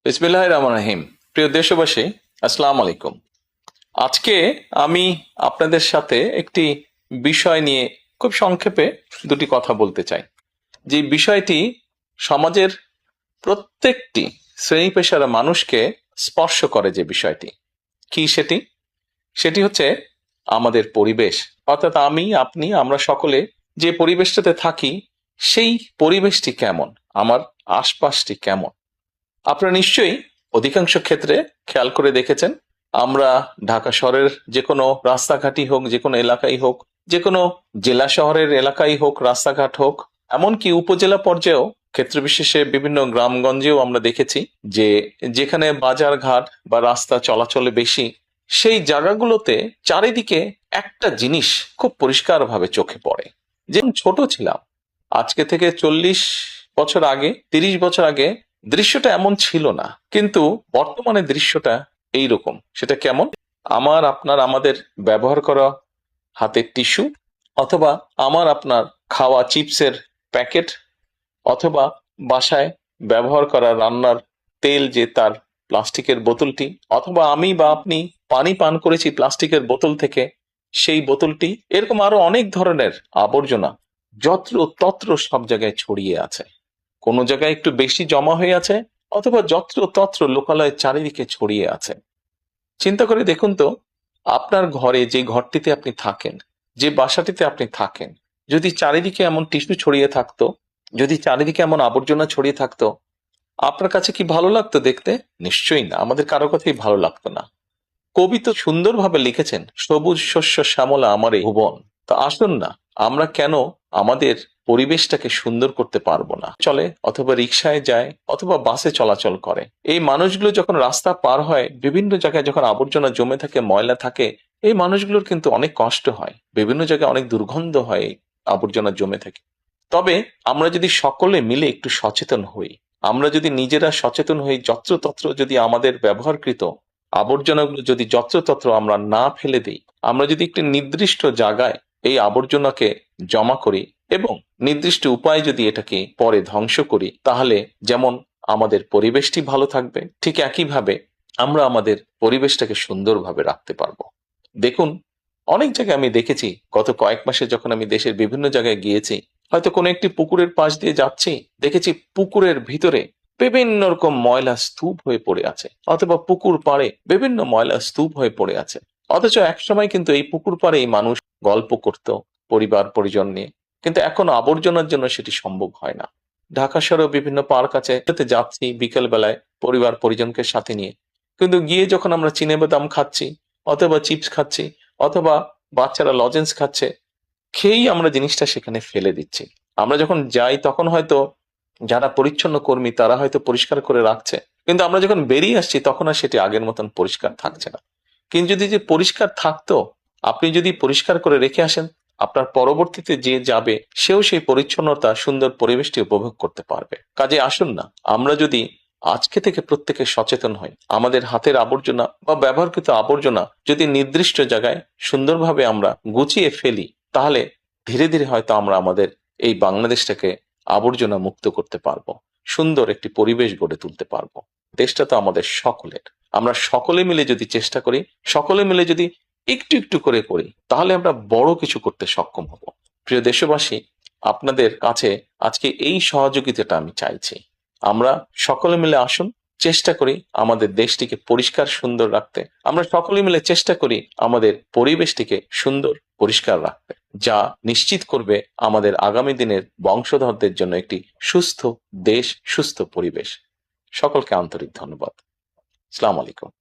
বিসমিল্লাহির রহমানির রহিম। প্রিয় দেশবাসী, আসসালামু আলাইকুম। আজকে আমি আপনাদের সাথে একটি বিষয় নিয়ে খুব সংক্ষেপে দুটি কথা বলতে চাই। যে বিষয়টি সমাজের প্রত্যেকটি শ্রেণী পেশার মানুষকে স্পর্শ করে। যে বিষয়টি কি সেটি সেটি হচ্ছে আমাদের পরিবেশ। অর্থাৎ আমি, আপনি, আমরা সকলে যে পরিবেশটাতে থাকি সেই পরিবেশটি কেমন, আমার আশপাশটি কেমন। আপনারা নিশ্চয়ই অধিকাংশ ক্ষেত্রে খেয়াল করে দেখেছেন, আমরা ঢাকা শহরের যে কোনো রাস্তাঘাটই হোক, যে কোনো এলাকাই হোক, যে কোনো জেলা শহরের এলাকাই হোক, রাস্তাঘাট হোক, এমনকি উপজেলা পর্যায়েও ক্ষেত্র বিশেষে বিভিন্ন গ্রামগঞ্জেও আমরা দেখেছি যে যেখানে বাজার ঘাট বা রাস্তা চলাচলে বেশি, সেই জায়গাগুলোতে চারিদিকে একটা জিনিস খুব পরিষ্কারভাবে চোখে পড়ে। যেমন ছোট ছিলাম, আজকে থেকে 40 বছর আগে, 30 বছর আগে দৃশ্যটা এমন ছিল না, কিন্তু বর্তমানে দৃশ্যটা এইরকম। সেটা কেমন? আমার, আপনার, আমাদের ব্যবহার করা হাতের টিস্যু, অথবা আমার আপনার খাওয়া চিপসের প্যাকেট, অথবা বাসায় ব্যবহার করা রান্নার তেল যে তার প্লাস্টিকের বোতলটি, অথবা আমি বা আপনি পানি পান করেছি প্লাস্টিকের বোতল থেকে সেই বোতলটি, এরকম আরো অনেক ধরনের আবর্জনা যত্র তত্র সব জায়গায় ছড়িয়ে আছে। কোনো জায়গায় একটু বেশি জমা হয়ে আছে, অথবা যত্র তত্র লোকালয়ে চারিদিকে ছড়িয়ে আছে। চিন্তা করে দেখুন তো, আপনার ঘরে, যে ঘরটিতে আপনি থাকেন, যে বাসাটিতে আপনি থাকেন, যদি চারিদিকে এমন টিস্যু ছড়িয়ে থাকতো, যদি চারিদিকে এমন আবর্জনা ছড়িয়ে থাকতো, আপনার কাছে কি ভালো লাগতো দেখতে? নিশ্চয়ই না, আমাদের কারো কথাই ভালো লাগতো না। কবি তো সুন্দরভাবে লিখেছেন, সবুজ শস্য শ্যামলা আমার এই ভুবন। তো আসুন না, আমরা কেন আমাদের পরিবেশটাকে সুন্দর করতে পারবো না? চলে, অথবা রিক্সায় যায়, অথবা বাসে চলাচল করে, এই মানুষগুলো যখন রাস্তা পার হয়, বিভিন্ন জায়গায় যখন আবর্জনা জমে থাকে, ময়লা থাকে, এই মানুষগুলোর কিন্তু অনেক কষ্ট হয়, বিভিন্ন জায়গায় অনেক দুর্গন্ধ হয় এই আবর্জনা জমে থাকে। তবে আমরা যদি সকলে মিলে একটু সচেতন হই, আমরা যদি নিজেরা সচেতন হই, যত্রতত্র যদি আমাদের ব্যবহারকৃত আবর্জনাগুলো যদি যত্রতত্র আমরা না ফেলে দিই, আমরা যদি একটি নির্দিষ্ট জায়গায় এই আবর্জনাকে জমা করি এবং নির্দিষ্ট উপায়ে যদি এটাকে পরে ধ্বংস করি, তাহলে যেমন আমাদের পরিবেশটি ভালো থাকবে, ঠিক একইভাবে আমরা আমাদের পরিবেশটাকে সুন্দরভাবে রাখতে পারবো। দেখুন, অনেক জায়গায় আমি দেখেছি, গত কয়েক মাসে যখন আমি দেশের বিভিন্ন জায়গায় গিয়েছি, হয়তো কোনো একটি পুকুরের পাশ দিয়ে যাচ্ছি, দেখেছি পুকুরের ভিতরে বিভিন্ন রকম ময়লা স্তূপ হয়ে পড়ে আছে, অথবা পুকুর পাড়ে বিভিন্ন ময়লা স্তূপ হয়ে পড়ে আছে। অথচ একসময় কিন্তু এই পুকুর পাড়ে এই মানুষ গল্প করত পরিবার পরিজন নিয়ে, কিন্তু এখন আবর্জনার জন্য সেটি সম্ভব হয় না। ঢাকা শহরেও বিভিন্ন পার্ক আছে, যাচ্ছি বিকেল বেলায় পরিবার পরিজনকে সাথে নিয়ে, কিন্তু গিয়ে যখন আমরা চিনেবাদাম খাচ্ছি, অথবা চিপস খাচ্ছি, অথবা বাচ্চারা লজেন্স খাচ্ছে, খেয়েই আমরা জিনিসটা সেখানে ফেলে দিচ্ছি। আমরা যখন যাই তখন হয়তো যারা পরিচ্ছন্ন কর্মী তারা হয়তো পরিষ্কার করে রাখছে, কিন্তু আমরা যখন বেরিয়ে আসছি তখন আর সেটি আগের মতন পরিষ্কার থাকছে না। কিন্তু যদি যে পরিষ্কার থাকতো, আপনি যদি পরিষ্কার করে রেখে আসেন, আপনার পরবর্তীতে যে যাবে সেও সেই পরিচ্ছন্নতা, সুন্দর পরিবেশটি উপভোগ করতে পারবে। কাজে আসুন না, আমরা যদি আজকে থেকে প্রত্যেকে সচেতন হই, আমাদের হাতের আবর্জনা বা ব্যবহৃত আবর্জনা যদি নির্দিষ্ট জায়গায় সুন্দরভাবে আমরা গুছিয়ে ফেলি, তাহলে ধীরে ধীরে হয়তো আমরা আমাদের এই বাংলাদেশটাকে আবর্জনা মুক্ত করতে পারবো, সুন্দর একটি পরিবেশ গড়ে তুলতে পারবো। দেশটা তো আমাদের সকলের। আমরা সকলে মিলে যদি চেষ্টা করি, সকলে মিলে যদি একটু একটু করে করি, তাহলে আমরা বড় কিছু করতে সক্ষম হব। প্রিয় দেশবাসী, আপনাদের কাছে আজকে এই সহযোগিতাটা আমি চাইছি। আমরা সকলে মিলে আসুন, চেষ্টা করি আমাদের দেশটিকে পরিষ্কার সুন্দর রাখতে। আমরা সকলে মিলে চেষ্টা করি আমাদের পরিবেশটিকে সুন্দর পরিষ্কার রাখতে, যা নিশ্চিত করবে আমাদের আগামী দিনের বংশধরদের জন্য একটি সুস্থ দেশ, সুস্থ পরিবেশ। সকলকে আন্তরিক ধন্যবাদ। আসসালামু আলাইকুম।